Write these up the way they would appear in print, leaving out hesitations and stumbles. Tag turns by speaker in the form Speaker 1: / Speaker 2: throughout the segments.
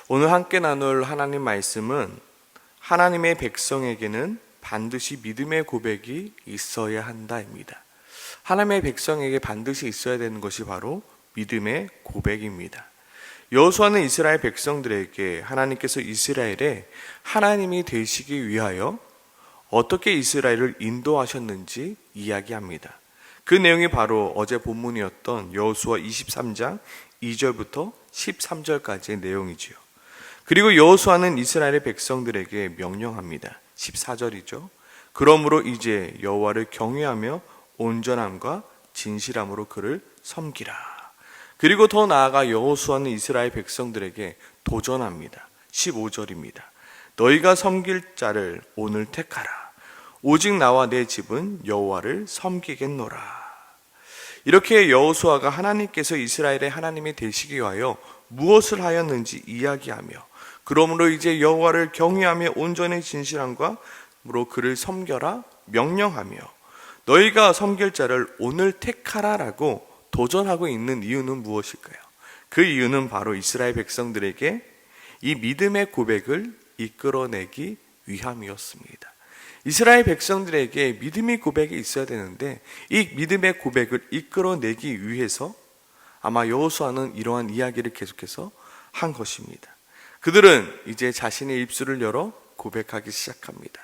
Speaker 1: 오늘 함께 나눌 하나님 말씀은 하나님의 백성에게는 반드시 믿음의 고백이 있어야 한다입니다. 하나님의 백성에게 반드시 있어야 되는 것이 바로 믿음의 고백입니다. 여호수아는 이스라엘 백성들에게 하나님께서 이스라엘의 하나님이 되시기 위하여 어떻게 이스라엘을 인도하셨는지 이야기합니다. 그 내용이 바로 어제 본문이었던 여호수아 23장 2절부터 13절까지의 내용이지요. 그리고 여호수아는 이스라엘의 백성들에게 명령합니다. 14절이죠. 그러므로 이제 여호와를 경외하며 온전함과 진실함으로 그를 섬기라. 그리고 더 나아가 여호수아는 이스라엘 백성들에게 도전합니다. 15절입니다. 너희가 섬길 자를 오늘 택하라. 오직 나와 내 집은 여호와를 섬기겠노라. 이렇게 여호수아가 하나님께서 이스라엘의 하나님이 되시기 위하여 무엇을 하였는지 이야기하며, 그러므로 이제 여호와를 경외하며 온전히 진실함과 으로 그를 섬겨라 명령하며, 너희가 섬길 자를 오늘 택하라라고 도전하고 있는 이유는 무엇일까요? 그 이유는 바로 이스라엘 백성들에게 이 믿음의 고백을 이끌어내기 위함이었습니다. 이스라엘 백성들에게 믿음의 고백이 있어야 되는데, 이 믿음의 고백을 이끌어내기 위해서 아마 여호수아는 이러한 이야기를 계속해서 한 것입니다. 그들은 이제 자신의 입술을 열어 고백하기 시작합니다.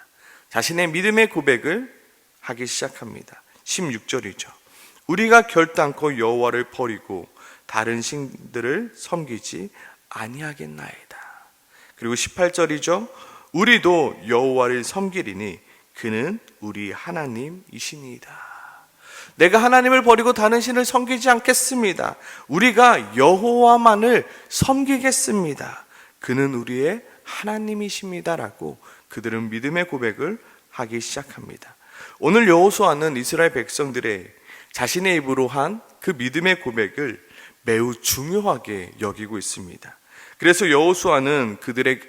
Speaker 1: 자신의 믿음의 고백을 하기 시작합니다. 16절이죠. 우리가 결단코 여호와를 버리고 다른 신들을 섬기지 아니하겠나이다. 그리고 18절이죠. 우리도 여호와를 섬기리니 그는 우리 하나님이시니이다. 내가 하나님을 버리고 다른 신을 섬기지 않겠습니다. 우리가 여호와만을 섬기겠습니다. 그는 우리의 하나님이십니다라고 그들은 믿음의 고백을 하기 시작합니다. 오늘 여호수아는 이스라엘 백성들의 자신의 입으로 한 그 믿음의 고백을 매우 중요하게 여기고 있습니다. 그래서 여호수아는 그들의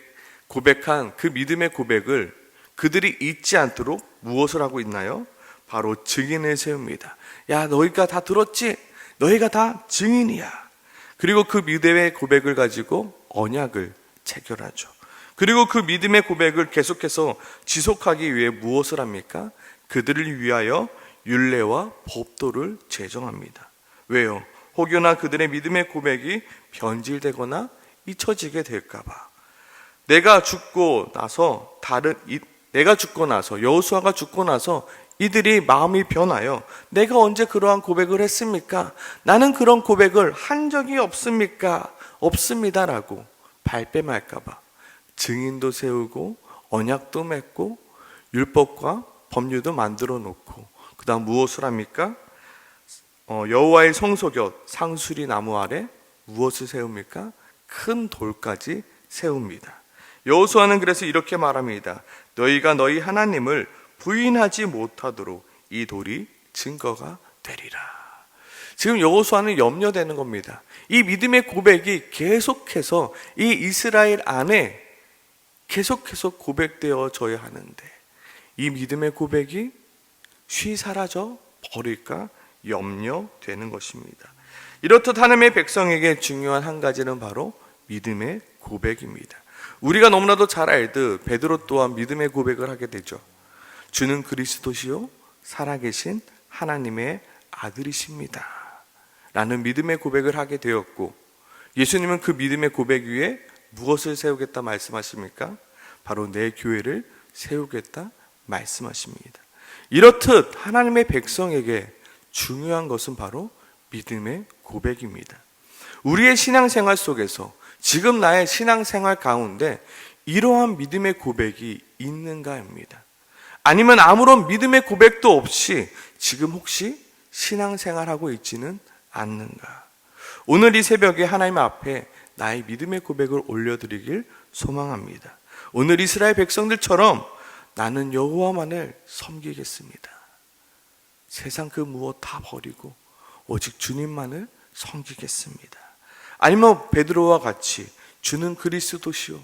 Speaker 1: 고백한 그 믿음의 고백을 그들이 잊지 않도록 무엇을 하고 있나요? 바로 증인을 세웁니다. 야, 너희가 다 들었지? 너희가 다 증인이야. 그리고 그 믿음의 고백을 가지고 언약을 체결하죠. 그리고 그 믿음의 고백을 계속해서 지속하기 위해 무엇을 합니까? 그들을 위하여 율례와 법도를 제정합니다. 왜요? 혹여나 그들의 믿음의 고백이 변질되거나 잊혀지게 될까봐. 내가 죽고 나서 여호수아가 죽고 나서 이들이 마음이 변하여 내가 언제 그러한 고백을 했습니까? 나는 그런 고백을 한 적이 없습니까? 없습니다라고 발뺌할까봐 증인도 세우고 언약도 맺고 율법과 법률도 만들어 놓고, 그 다음 무엇을 합니까? 여호와의 성소곁 상수리 나무 아래 무엇을 세웁니까? 큰 돌까지 세웁니다. 여호수아는 그래서 이렇게 말합니다. 너희가 너희 하나님을 부인하지 못하도록 이 돌이 증거가 되리라. 지금 여호수아는 염려되는 겁니다. 이 믿음의 고백이 계속해서 이 이스라엘 안에 계속해서 고백되어져야 하는데 이 믿음의 고백이 쉬 사라져 버릴까 염려되는 것입니다. 이렇듯 하나님의 백성에게 중요한 한 가지는 바로 믿음의 고백입니다. 우리가 너무나도 잘 알듯 베드로 또한 믿음의 고백을 하게 되죠. 주는 그리스도시요 살아계신 하나님의 아들이십니다 라는 믿음의 고백을 하게 되었고, 예수님은 그 믿음의 고백 위에 무엇을 세우겠다 말씀하십니까? 바로 내 교회를 세우겠다 말씀하십니다. 이렇듯 하나님의 백성에게 중요한 것은 바로 믿음의 고백입니다. 우리의 신앙생활 속에서 지금 나의 신앙생활 가운데 이러한 믿음의 고백이 있는가입니다. 아니면 아무런 믿음의 고백도 없이 지금 혹시 신앙생활하고 있지는 않는가? 오늘 이 새벽에 하나님 앞에 나의 믿음의 고백을 올려드리길 소망합니다. 오늘 이스라엘 백성들처럼 나는 여호와만을 섬기겠습니다. 세상 그 무엇 다 버리고 오직 주님만을 섬기겠습니다. 아니면 베드로와 같이 주는 그리스도시요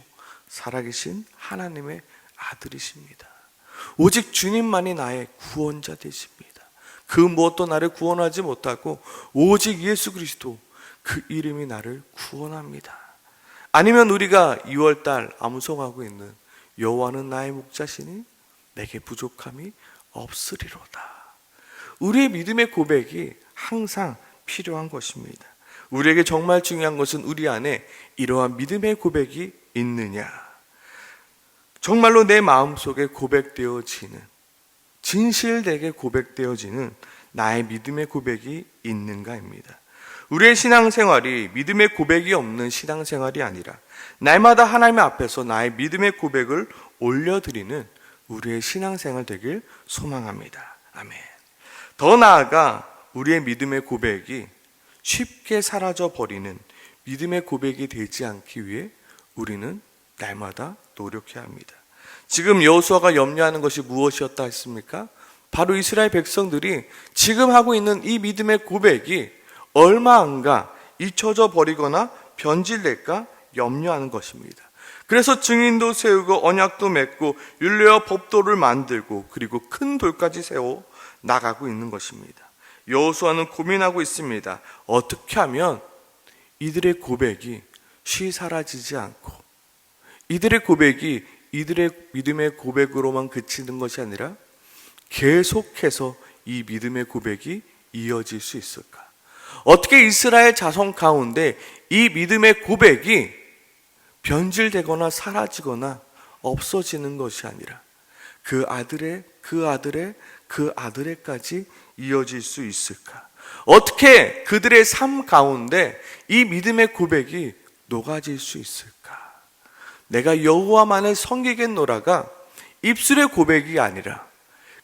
Speaker 1: 살아계신 하나님의 아들이십니다. 오직 주님만이 나의 구원자 되십니다. 그 무엇도 나를 구원하지 못하고 오직 예수 그리스도 그 이름이 나를 구원합니다. 아니면 우리가 2월달 암송하고 있는 여호와는 나의 목자시니 내게 부족함이 없으리로다. 우리의 믿음의 고백이 항상 필요한 것입니다. 우리에게 정말 중요한 것은 우리 안에 이러한 믿음의 고백이 있느냐, 정말로 내 마음속에 고백되어지는, 진실되게 고백되어지는 나의 믿음의 고백이 있는가입니다. 우리의 신앙생활이 믿음의 고백이 없는 신앙생활이 아니라 날마다 하나님 앞에서 나의 믿음의 고백을 올려드리는 우리의 신앙생활 되길 소망합니다. 아멘. 더 나아가 우리의 믿음의 고백이 쉽게 사라져 버리는 믿음의 고백이 되지 않기 위해 우리는 날마다 노력해야 합니다. 지금 여호수아가 염려하는 것이 무엇이었다 했습니까? 바로 이스라엘 백성들이 지금 하고 있는 이 믿음의 고백이 얼마 안가 잊혀져 버리거나 변질될까 염려하는 것입니다. 그래서 증인도 세우고 언약도 맺고 율례와 법도를 만들고 그리고 큰 돌까지 세워 나가고 있는 것입니다. 여호수아는 고민하고 있습니다. 어떻게 하면 이들의 고백이 쉬 사라지지 않고 이들의 고백이 이들의 믿음의 고백으로만 그치는 것이 아니라 계속해서 이 믿음의 고백이 이어질 수 있을까? 어떻게 이스라엘 자손 가운데 이 믿음의 고백이 변질되거나 사라지거나 없어지는 것이 아니라 그 아들에까지 이어질 수 있을까? 어떻게 그들의 삶 가운데 이 믿음의 고백이 녹아질 수 있을까? 내가 여호와만을 섬기겠노라가 입술의 고백이 아니라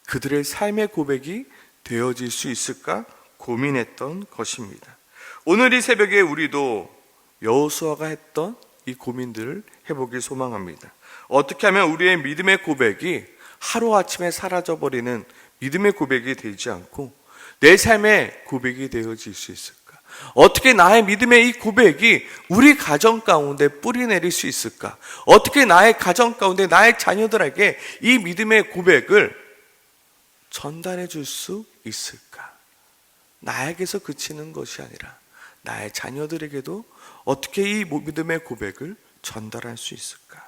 Speaker 1: 그들의 삶의 고백이 되어질 수 있을까 고민했던 것입니다. 오늘 이 새벽에 우리도 여호수아가 했던 이 고민들을 해보길 소망합니다. 어떻게 하면 우리의 믿음의 고백이 하루아침에 사라져버리는 믿음의 고백이 되지 않고 내 삶의 고백이 되어질 수 있을까? 어떻게 나의 믿음의 이 고백이 우리 가정 가운데 뿌리 내릴 수 있을까? 어떻게 나의 가정 가운데 나의 자녀들에게 이 믿음의 고백을 전달해 줄 수 있을까? 나에게서 그치는 것이 아니라 나의 자녀들에게도 어떻게 이 믿음의 고백을 전달할 수 있을까?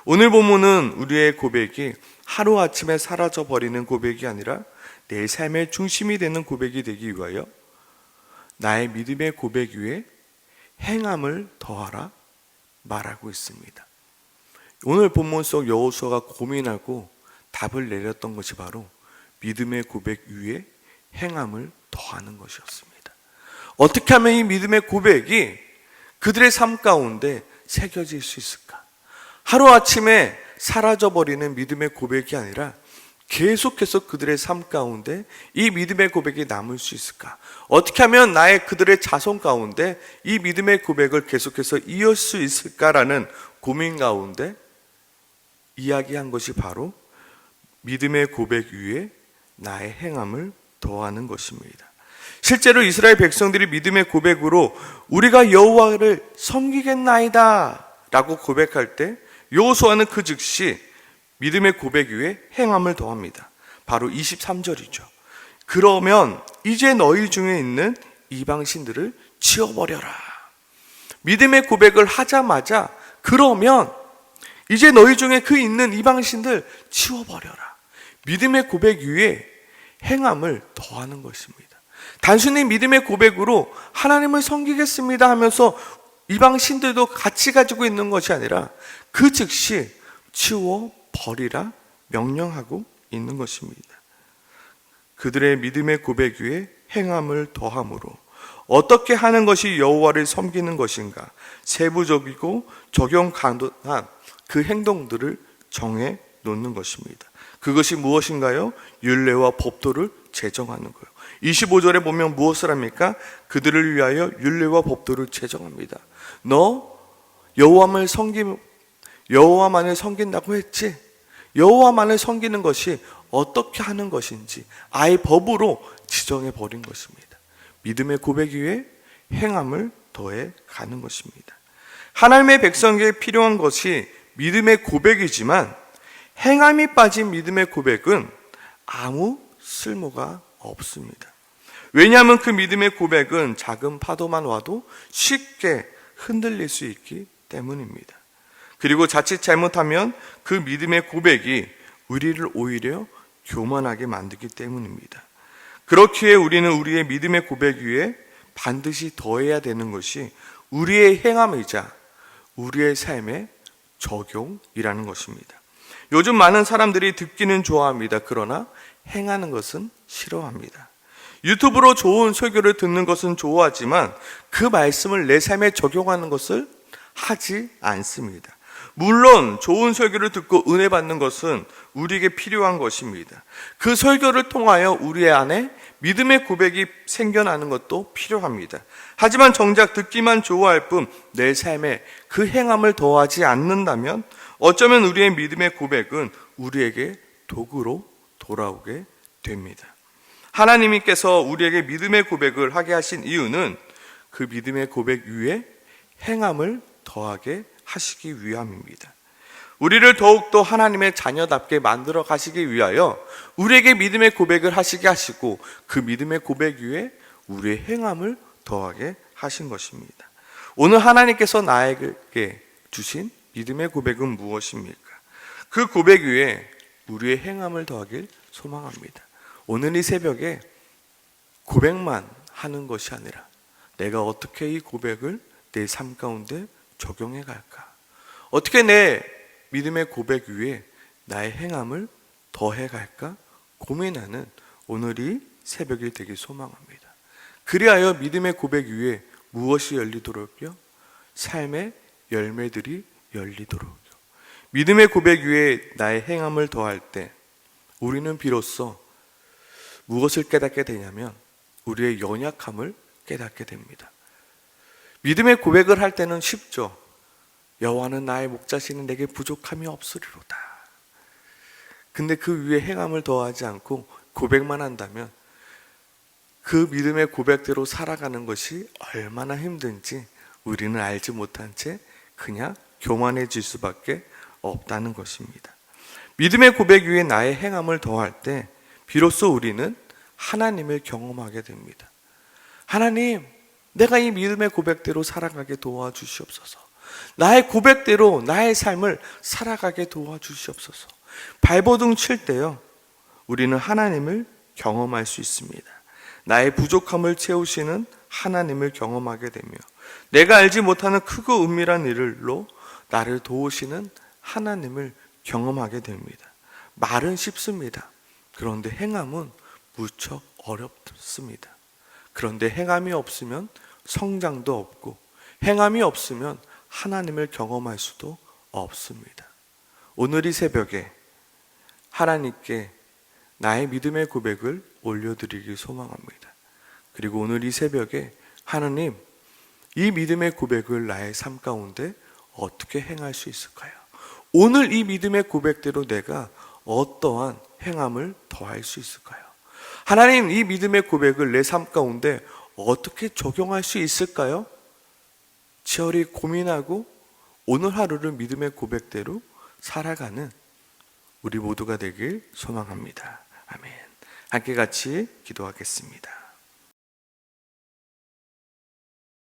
Speaker 1: 오늘 본문은 우리의 고백이 하루아침에 사라져버리는 고백이 아니라 내 삶의 중심이 되는 고백이 되기 위하여 나의 믿음의 고백 위에 행함을 더하라 말하고 있습니다. 오늘 본문 속 여호수아가 고민하고 답을 내렸던 것이 바로 믿음의 고백 위에 행함을 더하는 것이었습니다. 어떻게 하면 이 믿음의 고백이 그들의 삶 가운데 새겨질 수 있을까? 하루아침에 사라져버리는 믿음의 고백이 아니라 계속해서 그들의 삶 가운데 이 믿음의 고백이 남을 수 있을까? 어떻게 하면 그들의 자손 가운데 이 믿음의 고백을 계속해서 이을 수 있을까라는 고민 가운데 이야기한 것이 바로 믿음의 고백 위에 나의 행함을 더하는 것입니다. 실제로 이스라엘 백성들이 믿음의 고백으로 우리가 여호와를 섬기겠나이다 라고 고백할 때 여호수아는 그 즉시 믿음의 고백 위에 행함을 더합니다. 바로 23절이죠. 그러면 이제 너희 중에 있는 이방신들을 치워버려라. 믿음의 고백을 하자마자 그러면 이제 너희 중에 그 있는 이방신들 치워버려라. 믿음의 고백 위에 행함을 더하는 것입니다. 단순히 믿음의 고백으로 하나님을 섬기겠습니다 하면서 이방신들도 같이 가지고 있는 것이 아니라 그 즉시 치워버리라 명령하고 있는 것입니다. 그들의 믿음의 고백 위에 행함을 더함으로 어떻게 하는 것이 여호와를 섬기는 것인가 세부적이고 적용 가능한 그 행동들을 정해 놓는 것입니다. 그것이 무엇인가요? 율례와 법도를 제정하는 거예요. 25절에 보면 무엇을 합니까? 그들을 위하여 율례와 법도를 제정합니다. 너 여호와만을 섬긴다고 했지? 여호와만을 섬기는 것이 어떻게 하는 것인지 아예 법으로 지정해 버린 것입니다. 믿음의 고백 위에 행함을 더해 가는 것입니다. 하나님의 백성에게 필요한 것이 믿음의 고백이지만 행함이 빠진 믿음의 고백은 아무 쓸모가 없습니다. 왜냐하면 그 믿음의 고백은 작은 파도만 와도 쉽게 흔들릴 수 있기 때문입니다. 그리고 자칫 잘못하면 그 믿음의 고백이 우리를 오히려 교만하게 만들기 때문입니다. 그렇기에 우리는 우리의 믿음의 고백 위에 반드시 더해야 되는 것이 우리의 행함이자 우리의 삶의 적용이라는 것입니다. 요즘 많은 사람들이 듣기는 좋아합니다. 그러나 행하는 것은 싫어합니다. 유튜브로 좋은 설교를 듣는 것은 좋아하지만 그 말씀을 내 삶에 적용하는 것을 하지 않습니다. 물론 좋은 설교를 듣고 은혜 받는 것은 우리에게 필요한 것입니다. 그 설교를 통하여 우리 안에 믿음의 고백이 생겨나는 것도 필요합니다. 하지만 정작 듣기만 좋아할 뿐 내 삶에 그 행함을 더하지 않는다면 어쩌면 우리의 믿음의 고백은 우리에게 도구로 돌아오게 됩니다. 하나님께서 우리에게 믿음의 고백을 하게 하신 이유는 그 믿음의 고백 위에 행함을 더하게 하시기 위함입니다. 우리를 더욱더 하나님의 자녀답게 만들어 가시기 위하여 우리에게 믿음의 고백을 하시게 하시고 그 믿음의 고백 위에 우리의 행함을 더하게 하신 것입니다. 오늘 하나님께서 나에게 주신 믿음의 고백은 무엇입니까? 그 고백 위에 우리의 행함을 더하길 소망합니다. 오늘 이 새벽에 고백만 하는 것이 아니라 내가 어떻게 이 고백을 내 삶 가운데 적용해 갈까? 어떻게 내 믿음의 고백 위에 나의 행함을 더해 갈까? 고민하는 오늘이 새벽이 되길 소망합니다. 그리하여 믿음의 고백 위에 무엇이 열리도록요? 삶의 열매들이 열리도록요. 믿음의 고백 위에 나의 행함을 더할 때 우리는 비로소 무엇을 깨닫게 되냐면 우리의 연약함을 깨닫게 됩니다. 믿음의 고백을 할 때는 쉽죠. 여호와는 나의 목자시니 내게 부족함이 없으리로다. 근데 그 위에 행함을 더하지 않고 고백만 한다면 그 믿음의 고백대로 살아가는 것이 얼마나 힘든지 우리는 알지 못한 채 그냥 교만해질 수밖에 없다는 것입니다. 믿음의 고백 위에 나의 행함을 더할 때 비로소 우리는 하나님을 경험하게 됩니다. 하나님, 내가 이 믿음의 고백대로 살아가게 도와주시옵소서. 나의 고백대로 나의 삶을 살아가게 도와주시옵소서. 발버둥 칠 때요, 우리는 하나님을 경험할 수 있습니다. 나의 부족함을 채우시는 하나님을 경험하게 되며 내가 알지 못하는 크고 은밀한 일로 나를 도우시는 하나님을 경험하게 됩니다. 말은 쉽습니다. 그런데 행함은 무척 어렵습니다. 그런데 행함이 없으면 성장도 없고 행함이 없으면 하나님을 경험할 수도 없습니다. 오늘 이 새벽에 하나님께 나의 믿음의 고백을 올려드리길 소망합니다. 그리고 오늘 이 새벽에 하나님, 이 믿음의 고백을 나의 삶 가운데 어떻게 행할 수 있을까요? 오늘 이 믿음의 고백대로 내가 어떠한 행함을 더할 수 있을까요? 하나님, 이 믿음의 고백을 내 삶 가운데 어떻게 적용할 수 있을까요? 치열히 고민하고 오늘 하루를 믿음의 고백대로 살아가는 우리 모두가 되길 소망합니다. 아멘. 함께 같이 기도하겠습니다.